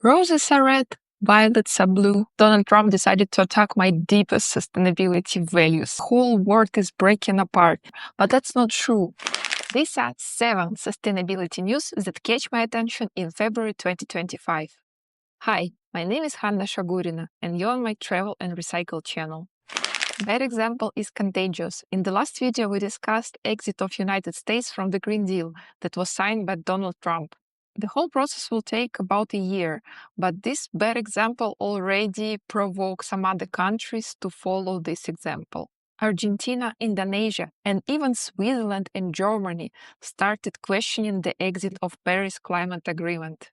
Roses are red, violets are blue. Donald Trump decided to attack my deepest sustainability values. The whole world is breaking apart, but that's not true. These are 7 sustainability news that catch my attention in February 2025. Hi, my name is Hanna Shagurina, and you're on my Travel and Recycle channel. That example is contagious. In the last video, we discussed exit of United States from the Green Deal that was signed by Donald Trump. The whole process will take about a year, but this bad example already provoked some other countries to follow this example. Argentina, Indonesia, and even Switzerland and Germany started questioning the exit of Paris Climate Agreement.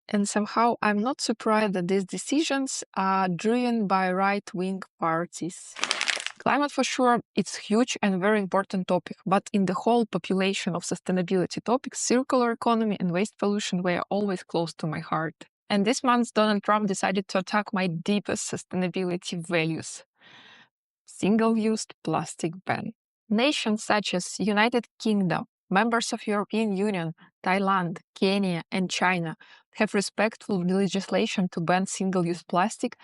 And somehow I'm not surprised that these decisions are driven by right-wing parties. Climate, for sure, it's huge and very important topic, but in the whole population of sustainability topics, circular economy and waste pollution were always close to my heart. And this month, Donald Trump decided to attack my deepest sustainability values. Single-use plastic ban. Nations such as United Kingdom, members of European Union, Thailand, Kenya, and China have respectful legislation to ban single-use plastic,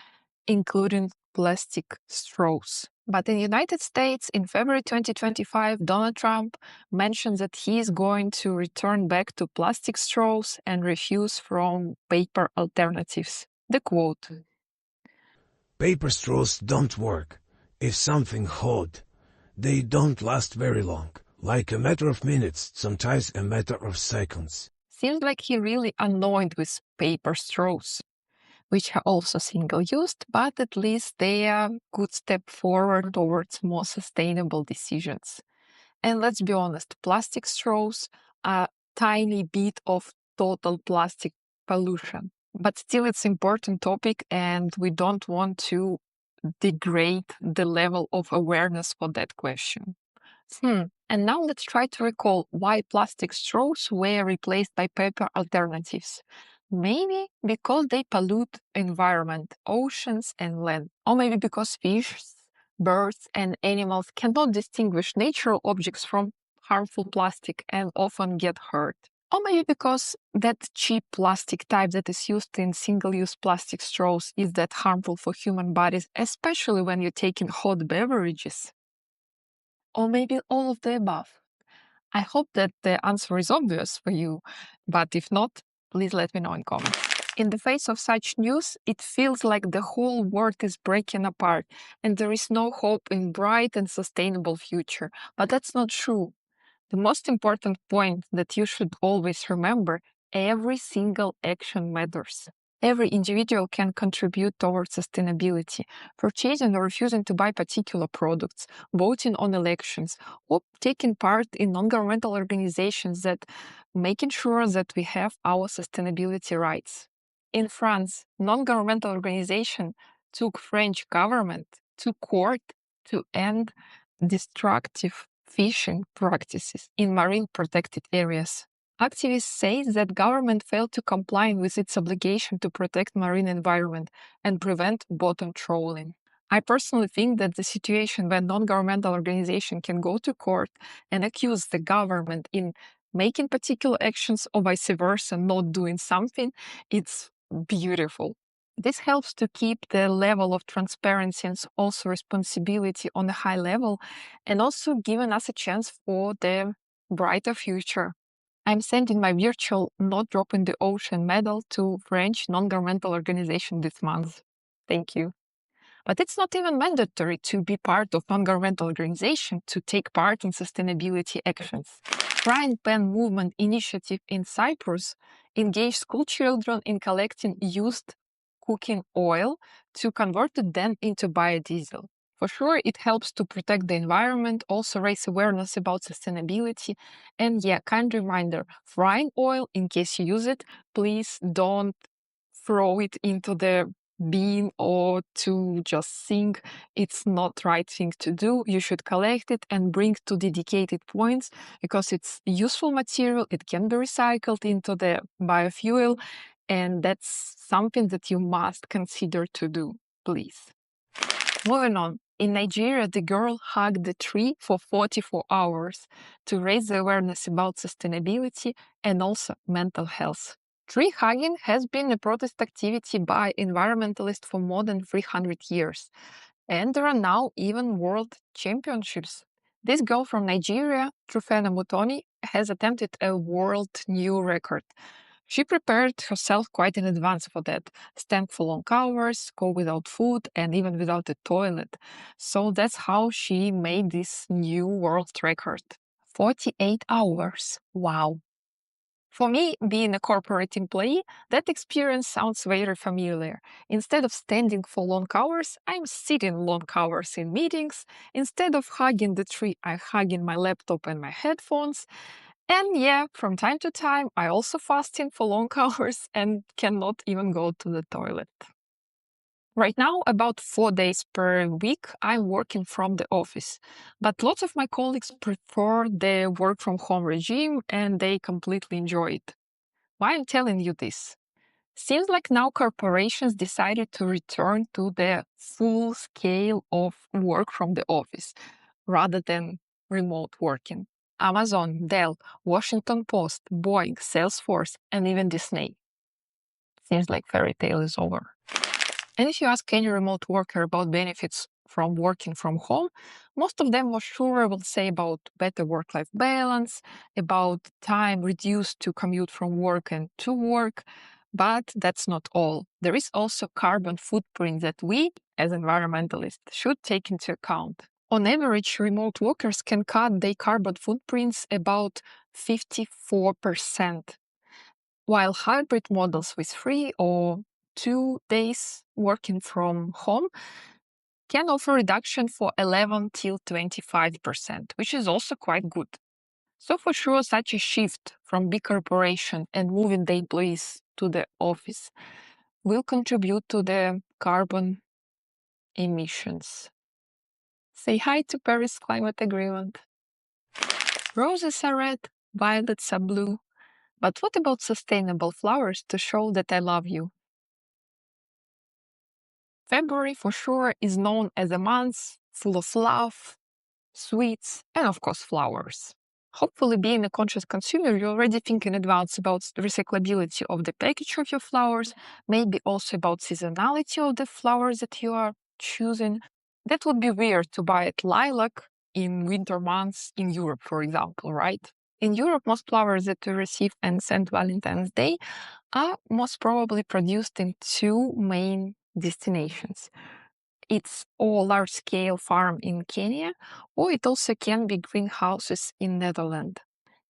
including plastic straws. But in the United States, in February 2025, Donald Trump mentioned that he is going to return back to plastic straws and refuse from paper alternatives. The quote: Paper straws don't work. If something hot, they don't last very long, like a matter of minutes, sometimes a matter of seconds. Seems like he really annoyed with paper straws, which are also single-used, but at least they are a good step forward towards more sustainable decisions. And let's be honest, plastic straws are a tiny bit of total plastic pollution. But still, it's an important topic, and we don't want to degrade the level of awareness for that question. And now let's try to recall why plastic straws were replaced by paper alternatives. Maybe because they pollute environment, oceans and land. Or maybe because fish, birds and animals cannot distinguish natural objects from harmful plastic and often get hurt. Or maybe because that cheap plastic type that is used in single-use plastic straws is that harmful for human bodies, especially when you're taking hot beverages. Or maybe all of the above. I hope that the answer is obvious for you, but if not, please let me know in comments. In the face of such news, it feels like the whole world is breaking apart and there is no hope in bright and sustainable future. But that's not true. The most important point that you should always remember, every single action matters. Every individual can contribute towards sustainability, purchasing or refusing to buy particular products, voting on elections, or taking part in non-governmental organizations that making sure that we have our sustainability rights. In France, non-governmental organization took French government to court to end destructive fishing practices in marine protected areas. Activists say that government failed to comply with its obligation to protect marine environment and prevent bottom trawling. I personally think that the situation where non-governmental organization can go to court and accuse the government in making particular actions or vice versa, not doing something, it's beautiful. This helps to keep the level of transparency and also responsibility on a high level, and also giving us a chance for the brighter future. I'm sending my virtual Not Drop in the Ocean medal to French non-governmental organization this month. Thank you. But it's not even mandatory to be part of non-governmental organization to take part in sustainability actions. Frying Pan Movement initiative in Cyprus engaged school children in collecting used cooking oil to convert it then into biodiesel. For sure, it helps to protect the environment, also raise awareness about sustainability. And yeah, kind reminder, frying oil, in case you use it, please don't throw it into the bin or to just sink. It's not right thing to do. You should collect it and bring to dedicated points because it's useful material. It can be recycled into the biofuel, and that's something that you must consider to do, please. Moving on. In Nigeria, the girl hugged the tree for 44 hours to raise the awareness about sustainability and also mental health. Tree hugging has been a protest activity by environmentalists for more than 300 years, and there are now even world championships. This girl from Nigeria, Trufena Mutoni, has attempted a world new record. She prepared herself quite in advance for that, stand for long hours, go without food, and even without a toilet. So that's how she made this new world record. 48 hours. Wow. For me, being a corporate employee, that experience sounds very familiar. Instead of standing for long hours, I'm sitting long hours in meetings. Instead of hugging the tree, I'm hugging my laptop and my headphones. And yeah, from time to time, I also fasting for long hours and cannot even go to the toilet. Right now, about 4 days per week, I'm working from the office. But lots of my colleagues prefer the work from home regime and they completely enjoy it. Why I'm telling you this? Seems like now corporations decided to return to the full scale of work from the office rather than remote working. Amazon, Dell, Washington Post, Boeing, Salesforce, and even Disney. Seems like fairy tale is over. And if you ask any remote worker about benefits from working from home, most of them for sure will say about better work-life balance, about time reduced to commute from work and to work. But that's not all. There is also carbon footprint that we, as environmentalists, should take into account. On average, remote workers can cut their carbon footprints about 54%, while hybrid models with 3 or 2 days working from home can offer reduction for 11 till 25%, which is also quite good. So for sure, such a shift from big corporation and moving the employees to the office will contribute to the carbon emissions. Say hi to Paris Climate Agreement. Roses are red, violets are blue. But what about sustainable flowers to show that I love you? February for sure is known as a month full of love, sweets, and of course flowers. Hopefully, being a conscious consumer, you already think in advance about the recyclability of the package of your flowers, maybe also about seasonality of the flowers that you are choosing. That would be weird to buy at lilac in winter months in Europe, for example, right? In Europe, most flowers that we receive on St. Valentine's Day are most probably produced in two main destinations. It's a large-scale farm in Kenya, or it also can be greenhouses in Netherlands.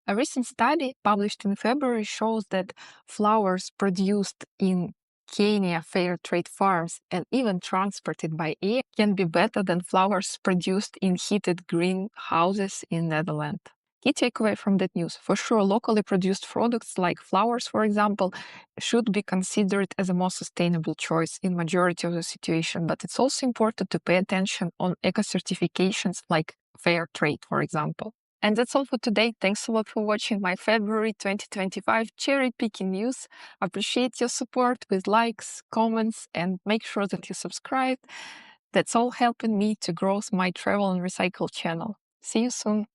A recent study published in February shows that flowers produced in Kenya fair trade farms and even transported by air can be better than flowers produced in heated greenhouses in Netherlands. Key takeaway from that news: for sure, locally produced products like flowers, for example, should be considered as a more sustainable choice in majority of the situation, but it's also important to pay attention on eco certifications like fair trade, for example. And that's all for today. Thanks a lot for watching my February 2025 cherry picking news. Appreciate your support with likes, comments, and make sure that you subscribe. That's all helping me to grow my travel and recycle channel. See you soon.